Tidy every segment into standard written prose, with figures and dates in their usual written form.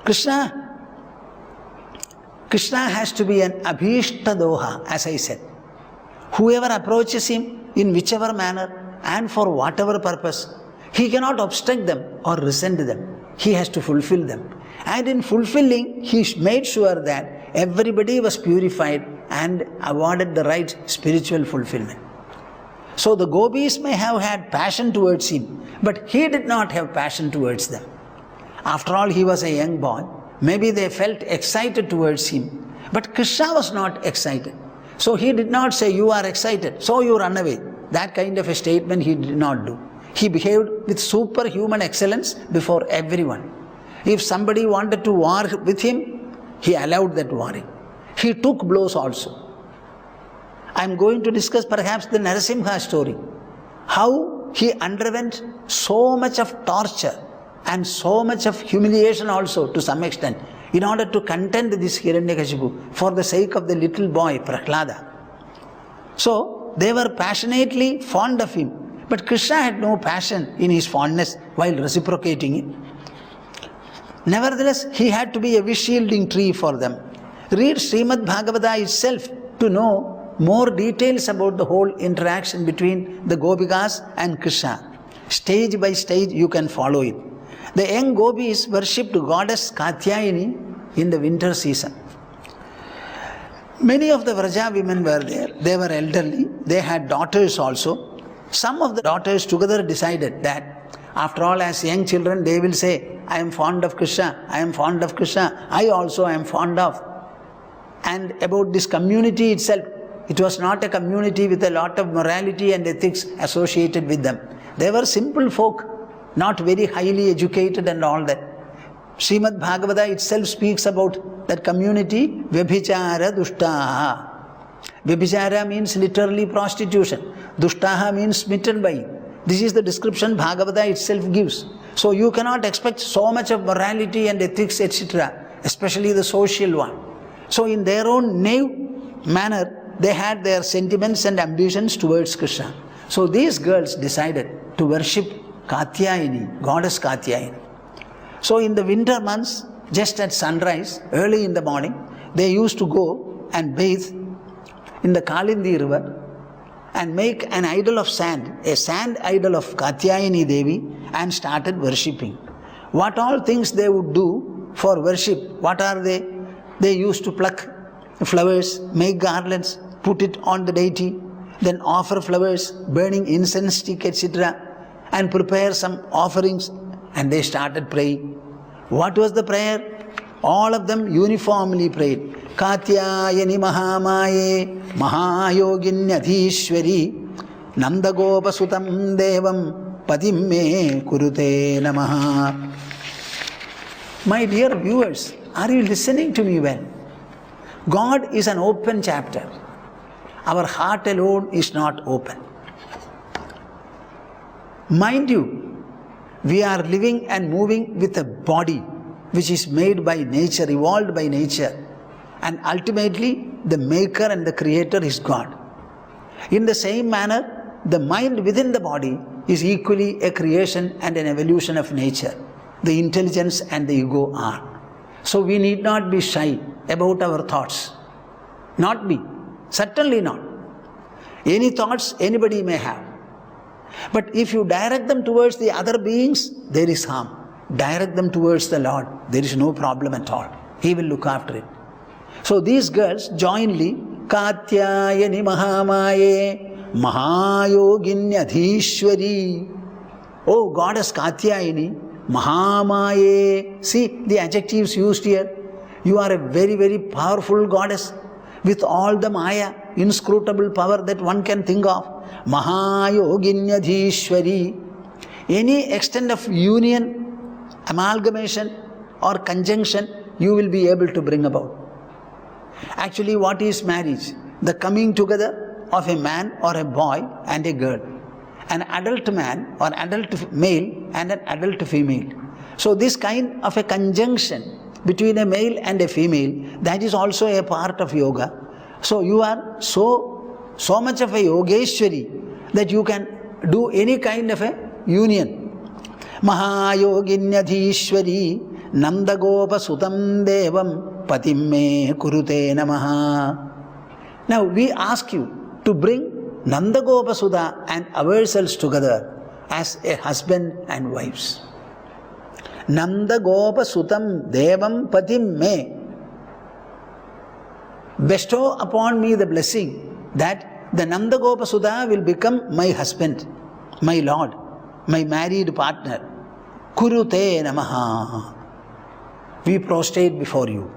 Krishna has to be an abhishta doha, as I said. Whoever approaches him in whichever manner and for whatever purpose, he cannot obstruct them or resent them. He has to fulfill them. And in fulfilling, he made sure that everybody was purified and awarded the right spiritual fulfillment. So the gopis may have had passion towards him, but he did not have passion towards them. After all, he was a young boy. Maybe they felt excited towards him, but Krishna was not excited. So he did not say, you are excited, so you run away. That kind of a statement he did not do. He behaved with superhuman excellence before everyone. If somebody wanted to war with him, he allowed that warring. He took blows also. I am going to discuss perhaps the Narasimha story. How he underwent so much of torture and so much of humiliation also to some extent in order to contend this Hiranyakashipu for the sake of the little boy Prahlada. So they were passionately fond of him, but Krishna had no passion in his fondness while reciprocating it. Nevertheless, he had to be a wish-yielding tree for them. Read Sreemad Bhagavatam itself to know more details about the whole interaction between the Gopikas and Krishna. Stage by stage you can follow it. The young gopis worshipped goddess Katyayani in the winter season. Many of the Vraja women were there. They were elderly. They had daughters also. Some of the daughters together decided that after all, as young children, they will say, I am fond of Krishna, I am fond of Krishna, I also am fond of. And about this community itself, it was not a community with a lot of morality and ethics associated with them. They were simple folk, not very highly educated and all that. Srimad Bhagavatam itself speaks about that community, Vyabhichara Dushtaha. Vyabhichara means literally prostitution. Dushtaha means smitten by. This is the description Bhagavatam itself gives. So you cannot expect so much of morality and ethics, etc., especially the social one. So in their own naive manner, they had their sentiments and ambitions towards Krishna. So these girls decided to worship Katyayani, goddess Katyayani. So in the winter months, just at sunrise, early in the morning, they used to go and bathe in the Kalindi river and make an idol of sand, a sand idol of Katyayani Devi, and started worshipping. What all things they would do for worship, what are they? They used to pluck flowers, make garlands, put it on the deity, then offer flowers, burning incense stick, etc., and prepare some offerings, and they started praying. What was the prayer? All of them uniformly prayed. Katyayani Mahamaye Mahayoginyadhishwari Nandagopasutam Devam Padim Me Kurute Namaha. My dear viewers, are you listening to me well? God is an open chapter. Our heart alone is not open. Mind you, we are living and moving with a body which is made by nature, evolved by nature. And ultimately, the maker and the creator is God. In the same manner, the mind within the body is equally a creation and an evolution of nature. The intelligence and the ego are. So we need not be shy about our thoughts. Not be. Certainly not. Any thoughts anybody may have. But if you direct them towards the other beings, there is harm. Direct them towards the Lord. There is no problem at all. He will look after it. So these girls jointly, Katyayani Mahamaye Mahayoginyadhishwari. Oh goddess Katyayani, Mahamaye. See the adjectives used here. You are a very, very powerful goddess with all the Maya, inscrutable power that one can think of. Mahayoginyadhishwari. Any extent of union, amalgamation or conjunction you will be able to bring about. Actually, what is marriage? The coming together of a man or a boy and a girl. An adult man or adult male and an adult female. So this kind of a conjunction between a male and a female, that is also a part of yoga. So you are so much of a Yogeshwari that you can do any kind of a union. Mahayoginyadhishwari Nandagopa Sutam Devam Patim Me Kurute Namaha. Now we ask you to bring Nandagopa Sudha and ourselves together as a husband and wives. Nandagopa Sutam Devam Patim Me. Bestow upon me the blessing that the Nandagopa Sudha will become my husband, my lord, my married partner. Kurute Namaha. We prostrate before you.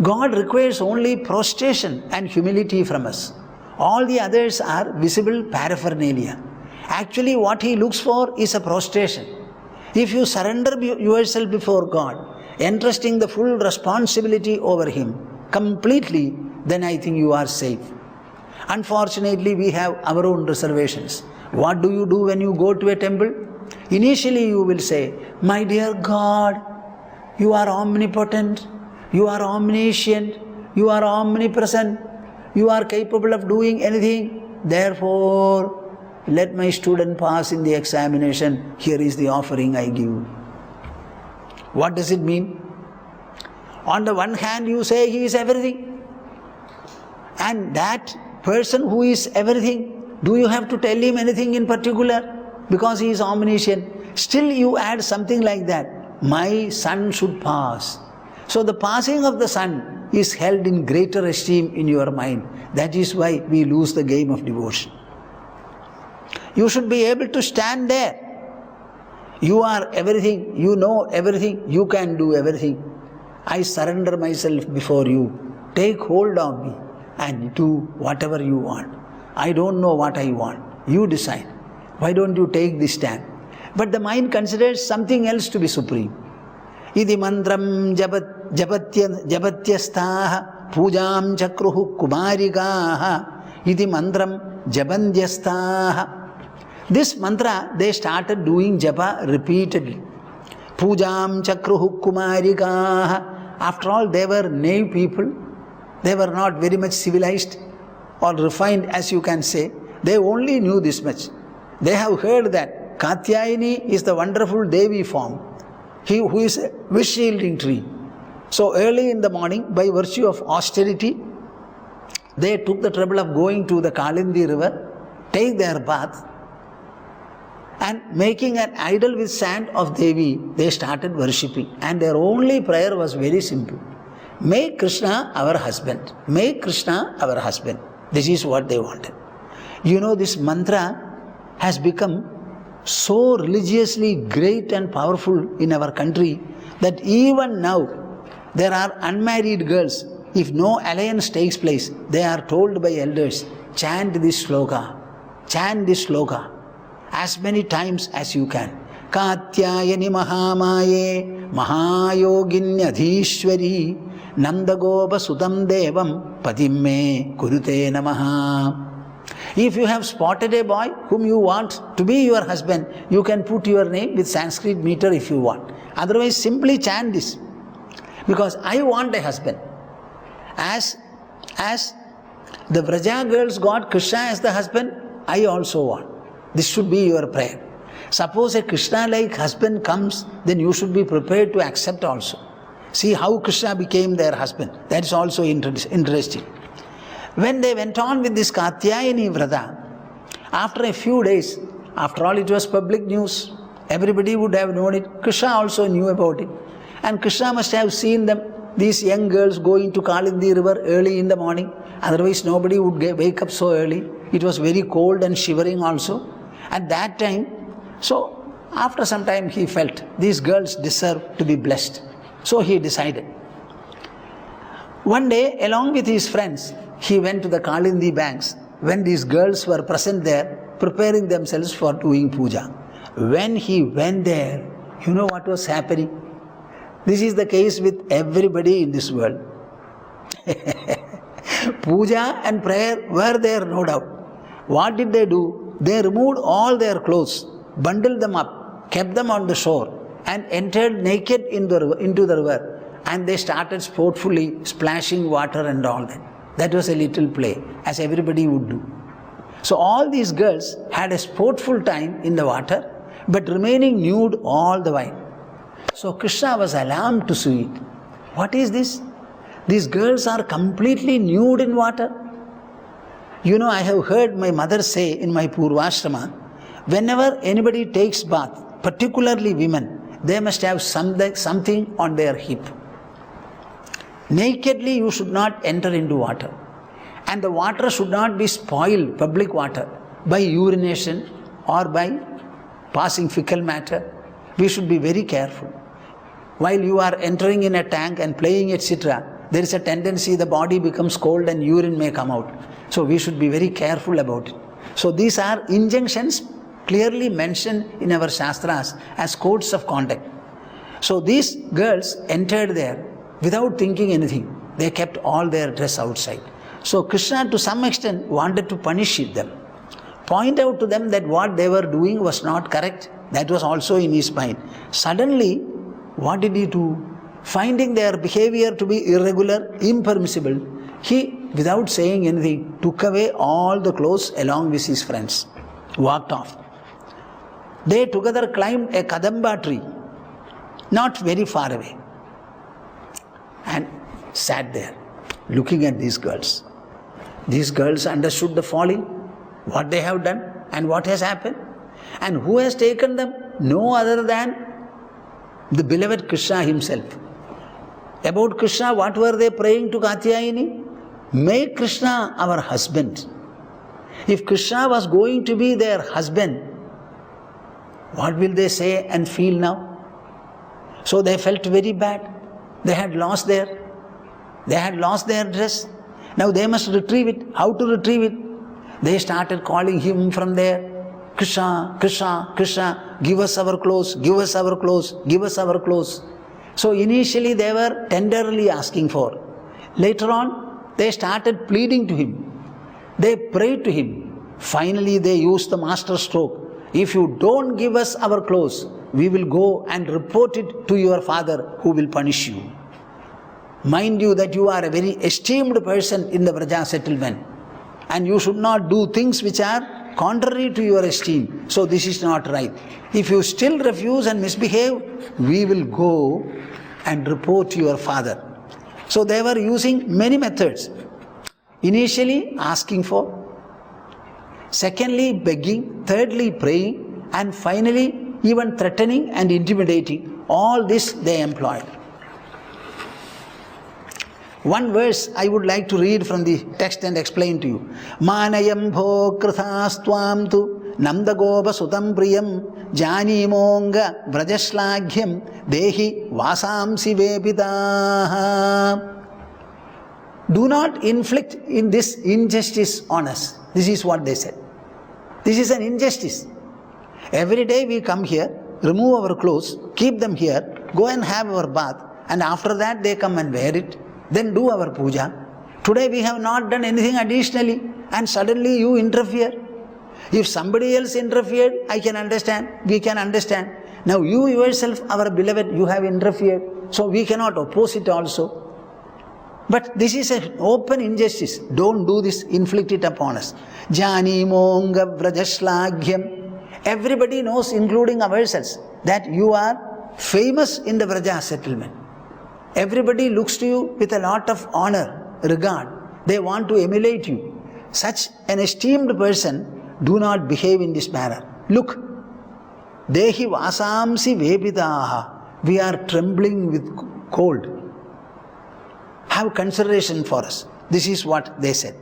God requires only prostration and humility from us. All the others are visible paraphernalia. Actually, what He looks for is a prostration. If you surrender yourself before God, entrusting the full responsibility over Him completely, then I think you are safe. Unfortunately, we have our own reservations. What do you do when you go to a temple? Initially, you will say, "My dear God, you are omnipotent, you are omniscient, you are omnipresent, you are capable of doing anything. Therefore, let my student pass in the examination. Here is the offering I give." What does it mean? On the one hand, you say He is everything. And that person who is everything, do you have to tell Him anything in particular? Because He is omniscient. Still you add something like that. My son should pass. So the passing of the son is held in greater esteem in your mind. That is why we lose the game of devotion. You should be able to stand there. You are everything, you know everything, you can do everything. I surrender myself before you. Take hold of me and do whatever you want. I don't know what I want. You decide. Why don't you take this stand? But the mind considers something else to be supreme. Idi mantram jabatyastaha pujam chakruhu kumarikaha. Idi mantram jabandyastaha. This mantra they started doing japa repeatedly. Pujam chakruhu kumarikaha. After all, they were naive people. They were not very much civilized or refined, as you can say. They only knew this much. They have heard that Katyayani is the wonderful Devi form, He who is a wish-yielding tree. So early in the morning, by virtue of austerity, they took the trouble of going to the Kalindi river, take their bath, and making an idol with sand of Devi, they started worshipping. And their only prayer was very simple. Make Krishna our husband. Make Krishna our husband. This is what they wanted. You know, this mantra has become so religiously great and powerful in our country that even now there are unmarried girls. If no alliance takes place, they are told by elders, chant this sloka, chant this sloka as many times as you can. Katyayani Mahamaye Mahayoginyadhishwari Nandagopa Sudam Devam Patimme Kurute Namaha. If you have spotted a boy whom you want to be your husband, you can put your name with Sanskrit meter if you want. Otherwise, simply chant this. Because I want a husband. As the Vraja girls got Krishna as the husband, I also want. This should be your prayer. Suppose a Krishna-like husband comes, then you should be prepared to accept also. See how Krishna became their husband. That is also interesting. When they went on with this Katyayani Vrata, after a few days, after all it was public news, everybody would have known it. Krishna also knew about it. And Krishna must have seen them, these young girls going to Kalindi river early in the morning. Otherwise nobody would wake up so early. It was very cold and shivering also. At that time, so after some time he felt these girls deserve to be blessed. So he decided. One day, along with his friends, he went to the Kalindi banks when these girls were present there, preparing themselves for doing puja. When he went there, you know what was happening? This is the case with everybody in this world. Puja and prayer were there, no doubt. What did they do? They removed all their clothes, bundled them up, kept them on the shore, and entered naked into the river. And they started sportfully splashing water and all that. That was a little play, as everybody would do. So all these girls had a sportful time in the water, but remaining nude all the while. So Krishna was alarmed to see it. What is this? These girls are completely nude in water. You know, I have heard my mother say in my Purvashrama, whenever anybody takes bath, particularly women, they must have something on their hip. Nakedly you should not enter into water. And the water should not be spoiled, public water, by urination or by passing fecal matter. We should be very careful. While you are entering in a tank and playing, etc., there is a tendency the body becomes cold and urine may come out. So we should be very careful about it. So these are injunctions clearly mentioned in our Shastras as codes of conduct. So these girls entered there without thinking anything. They kept all their dress outside. So Krishna to some extent wanted to punish them. Point out to them that what they were doing was not correct. That was also in his mind. Suddenly, what did he do? Finding their behavior to be irregular, impermissible, he, without saying anything, took away all the clothes along with his friends, walked off. They together climbed a Kadamba tree, not very far away, and sat there, looking at these girls. These girls understood the folly, what they have done, and what has happened. And who has taken them? No other than the beloved Krishna himself. About Krishna, what were they praying to Katyayani? Make Krishna our husband. If Krishna was going to be their husband, what will they say and feel now? So they felt very bad. They had lost their dress. Now they must retrieve it. How to retrieve it? They started calling him from there. Krishna, Krishna, Krishna, give us our clothes, give us our clothes, give us our clothes. So initially they were tenderly asking for. Later on, they started pleading to him. They prayed to him. Finally they used the master stroke. If you don't give us our clothes, we will go and report it to your father who will punish you. Mind you that you are a very esteemed person in the Braja settlement and you should not do things which are contrary to your esteem. So this is not right. If you still refuse and misbehave, we will go and report your father. So they were using many methods. Initially asking for, secondly begging, thirdly praying, and finally even threatening and intimidating. All this they employed. One verse I would like to read from the text and explain to you. Manayam bho krithastvam tu namdagopa sutam priyam janimonga vrajashlagham dehi vasamsi vepitaha. Do not inflict in this injustice on us. This is what they said. This is an injustice. Every day we come here, remove our clothes, keep them here, go and have our bath, and after that they come and wear it. Then do our puja. Today we have not done anything additionally and suddenly you interfere. If somebody else interfered, I can understand, we can understand. Now you yourself, our beloved, you have interfered, so we cannot oppose it also. But this is an open injustice. Don't do this, inflict it upon us. Jani monga vrajashlagham. Everybody knows, including ourselves, that you are famous in the Vraja settlement. Everybody looks to you with a lot of honor, regard. They want to emulate you. Such an esteemed person, do not behave in this manner. Look, dehi vasamsi vepitaha. We are trembling with cold. Have consideration for us. This is what they said.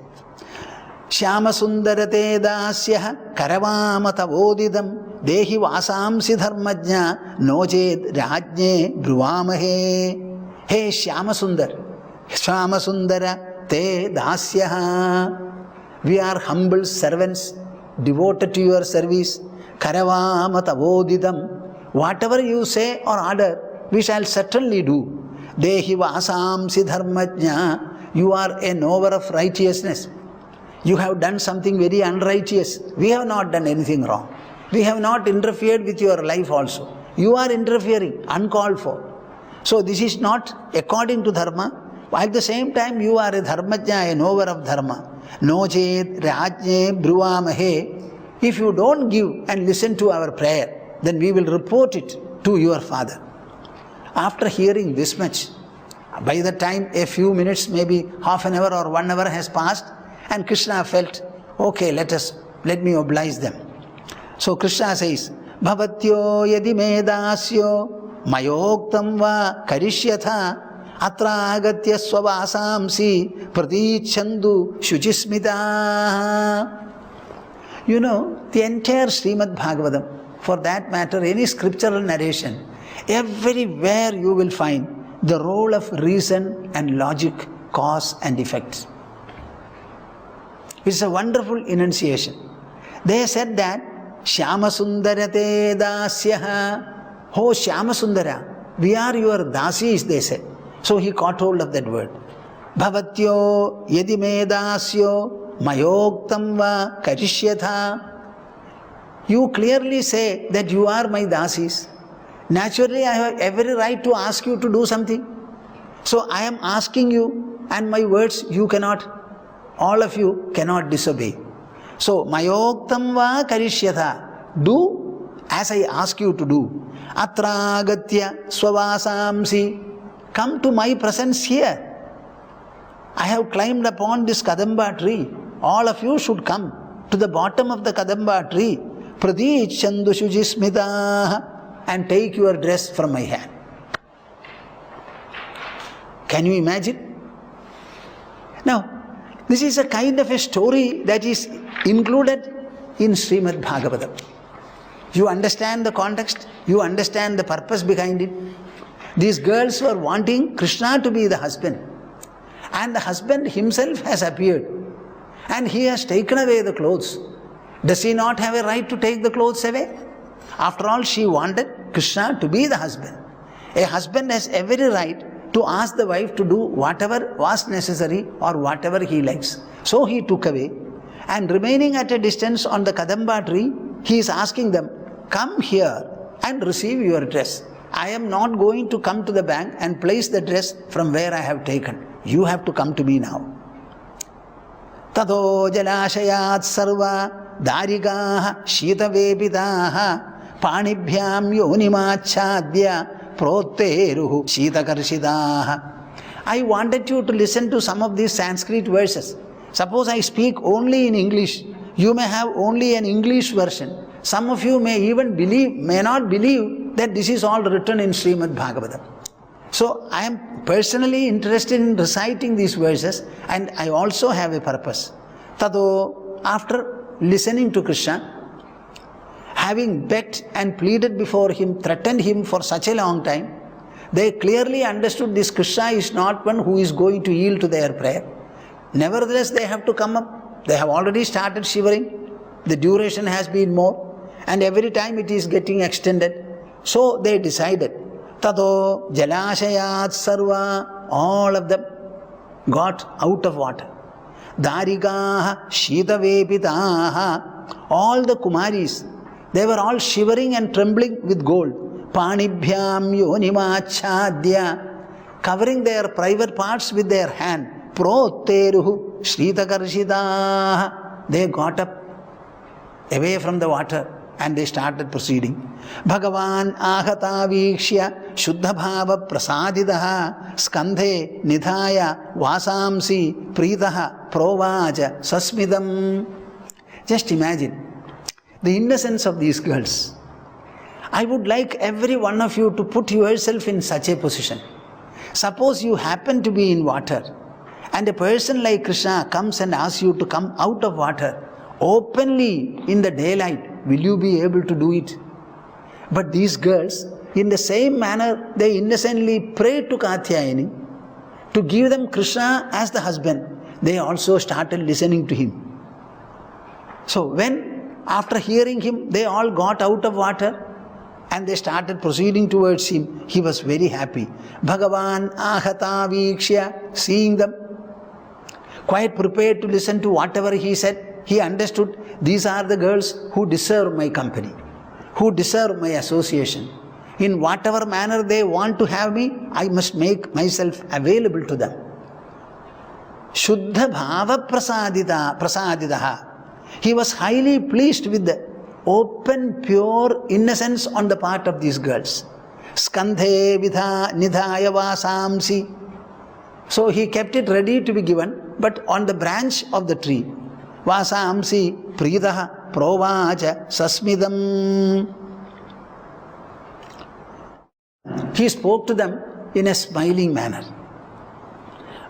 Shyama sundarate dasya karavamata vodidam dehi vasamsi dharmajna nochet rajne bruvamahe. Hey Shyama Sundar, Shyama Sundara te dasyaha. We are humble servants, devoted to your service. Karavamata vodidam. Whatever you say or order, we shall certainly do. Dehi vasamsi dharmajna. You are a knower of righteousness. You have done something very unrighteous. We have not done anything wrong. We have not interfered with your life also. You are interfering, uncalled for. So this is not according to dharma. At the same time, you are a dharmajna, a knower of dharma. Nochet rajne bruvamahe. If you don't give and listen to our prayer, then we will report it to your father. After hearing this much, by the time a few minutes, maybe half an hour or 1 hour has passed, and Krishna felt, okay, let me oblige them. So Krishna says, Bhavatyo yadi me dasyo mayoktam va karishyatha atra agatya swavasamsi pratichandu shuchismita. You know, the entire Sreemad Bhagavatam, for that matter, any scriptural narration, everywhere you will find the role of reason and logic, cause and effect. It's a wonderful enunciation. They said that Shyama Sundarate Dasyaha. Oh Shyama Sundara, we are your dasis, they said. So he caught hold of that word. Bhavatyo yadi me dasyo mayoktam va karishyatha. You clearly say that you are my dasis. Naturally, I have every right to ask you to do something. So I am asking you, and my words you cannot, all of you cannot disobey. So, mayoktam va karishyatha. Do as I ask you to do. Atra agatya swavasamsi. Come to my presence here. I have climbed upon this kadamba tree. All of you should come to the bottom of the kadamba tree. Pratichandu shujismita. And take your dress from my hand. Can you imagine? Now, this is a kind of a story that is included in Srimad Bhagavatam. You understand the context, you understand the purpose behind it. These girls were wanting Krishna to be the husband. And the husband himself has appeared. And he has taken away the clothes. Does he not have a right to take the clothes away? After all, she wanted Krishna to be the husband. A husband has every right to ask the wife to do whatever was necessary or whatever he likes. So he took away, and remaining at a distance on the Kadamba tree, he is asking them, come here and receive your dress. I am not going to come to the bank and place the dress from where I have taken. You have to come to me now. Tado jalashayat sarva darigaha shitavepitaha Panibhyam yonimachadya protteruhu shitakarshitaha. I wanted you to listen to some of these Sanskrit verses. Suppose I speak only in English. You may have only an English version. Some of you may not believe that this is all written in Srimad Bhagavatam. So I am personally interested in reciting these verses, and I also have a purpose. Tado, after listening to Krishna, having begged and pleaded before him, threatened him for such a long time, they clearly understood this Krishna is not one who is going to yield to their prayer. Nevertheless, they have to come up. They have already started shivering. The duration has been more, and every time it is getting extended. So they decided, Tado Jalashayat Sarva, all of them got out of water. Darigaha Shitavepitaha, all the Kumaris, they were all shivering and trembling with cold. Panibhyam yonimachadya, covering their private parts with their hand. Protteruhu shritakarshidaha, they got up away from the water and they started proceeding. Bhagavan ahata vikshya shuddha bhava prasadidaha skandhe nidhaya vasamsi pritaha provaja sasmidam. Just imagine the innocence of these girls. I would like every one of you to put yourself in such a position. Suppose you happen to be in water, and a person like Krishna comes and asks you to come out of water openly in the daylight. Will you be able to do it? But these girls, in the same manner, they innocently prayed to Katyayani to give them Krishna as the husband. They also started listening to him. So when, after hearing him, they all got out of water and they started proceeding towards him, he was very happy. Bhagavan ahata vikshya, seeing them, quite prepared to listen to whatever he said. He understood, these are the girls who deserve my company, who deserve my association. In whatever manner they want to have me, I must make myself available to them. Shuddha bhava prasadidaha. He was highly pleased with the open, pure innocence on the part of these girls. skandhe nidhaya vasamsi. So he kept it ready to be given, but on the branch of the tree. Vasamsi pridaha provacha sasmidam. He spoke to them in a smiling manner.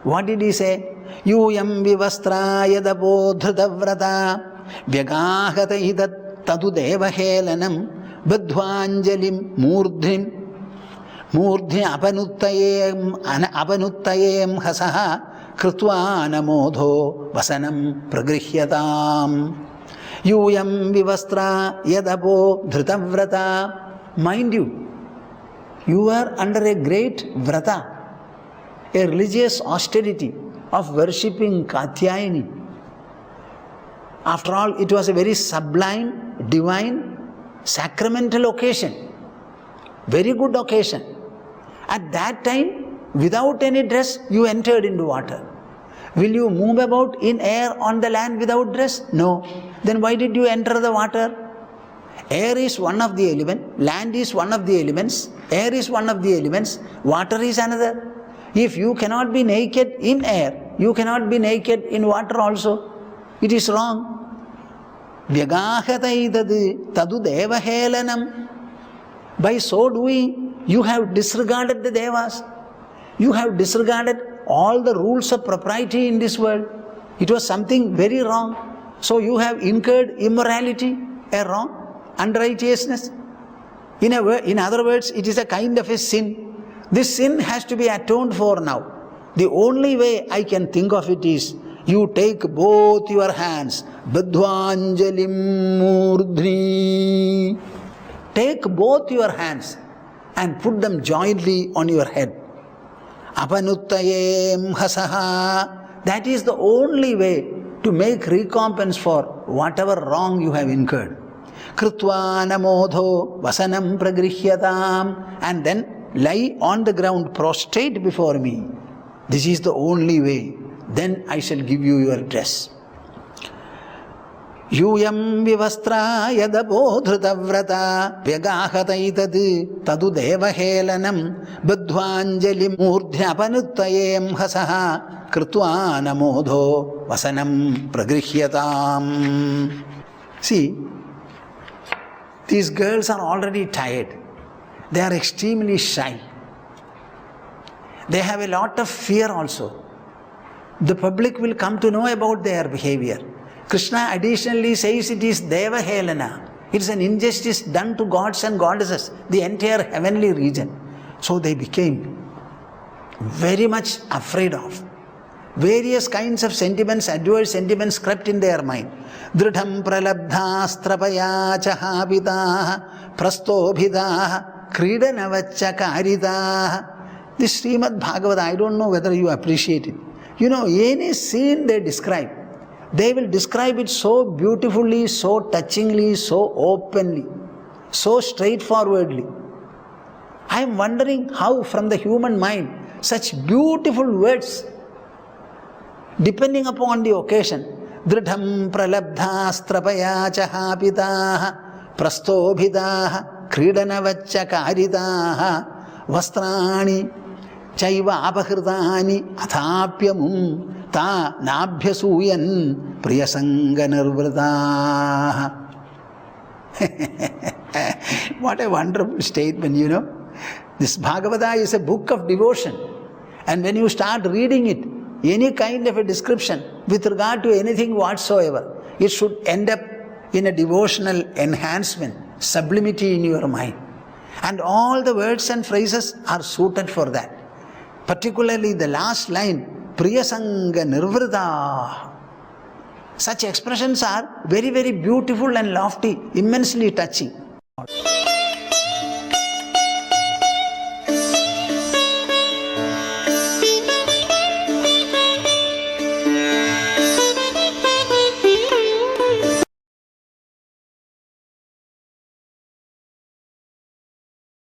What did he say? Yuyam vivastra yadapo dhritavrata vyagahata idat tadu deva helanam badhvanjalim murdhim apanuttayem hasaha krutva namodho vasanam pragrihyatam. Yuyam vivastra yadapo dhritavrata. Mind you, you are under a great vrata, a religious austerity of worshipping Katyayani. After all, it was a very sublime, divine, sacramental occasion. Very good occasion. At that time, without any dress, you entered into water. Will you move about in air on the land without dress? No. Then why did you enter the water? Air is one of the elements, land is one of the elements, air is one of the elements, water is another. If you cannot be naked in air, you cannot be naked in water also. It is wrong. Vyagahataidad tadu deva helanam. By so doing, you have disregarded the devas. You have disregarded all the rules of propriety in this world. It was something very wrong. So you have incurred immorality, a wrong, unrighteousness. In other words, it is a kind of a sin. This sin has to be atoned for now. The only way I can think of it is, you take both your hands, badhvanjalim murdhni. Take both your hands and put them jointly on your head. Apanuttayem hasaha. That is the only way to make recompense for whatever wrong you have incurred. Krutva namodho vasanam pragrihyatam. And then lie on the ground prostrate before me. This is the only way. Then I shall give you your dress. Yuyam vivastra yadapo dhritavrata vyagahataitad tadu deva helanam badhvanjalim murdhyapanuttayem hasaha krutva namodho vasanam pragrihyatam. See, these girls are already tired. They are extremely shy. They have a lot of fear also. The public will come to know about their behavior. Krishna additionally says it is Deva Helana. It is an injustice done to gods and goddesses, the entire heavenly region. So they became very much afraid of. Various kinds of sentiments, adverse sentiments crept in their mind. Dridham pralabdhastrapaya chahabitaha prastobhidaha kridanavacha karitaha. This Sreemad Bhagavatam, I don't know whether you appreciate it. You know, any scene they describe, they will describe it so beautifully, so touchingly, so openly, so straightforwardly. I am wondering how from the human mind such beautiful words, depending upon the occasion, Dridham pralabdhastrapaya chahapitaha prastobhidaha kridanavacha karitaha vastrani chaiva apahritani athapyamum ta nabhyasuyan priyasanga nirvrataha. What a wonderful statement, you know. This Bhagavata is a book of devotion. And when you start reading it, any kind of a description with regard to anything whatsoever, it should end up in a devotional enhancement, sublimity in your mind. And all the words and phrases are suited for that. Particularly the last line, Priyasanga Nirvrata. Such expressions are very, very beautiful and lofty, immensely touching.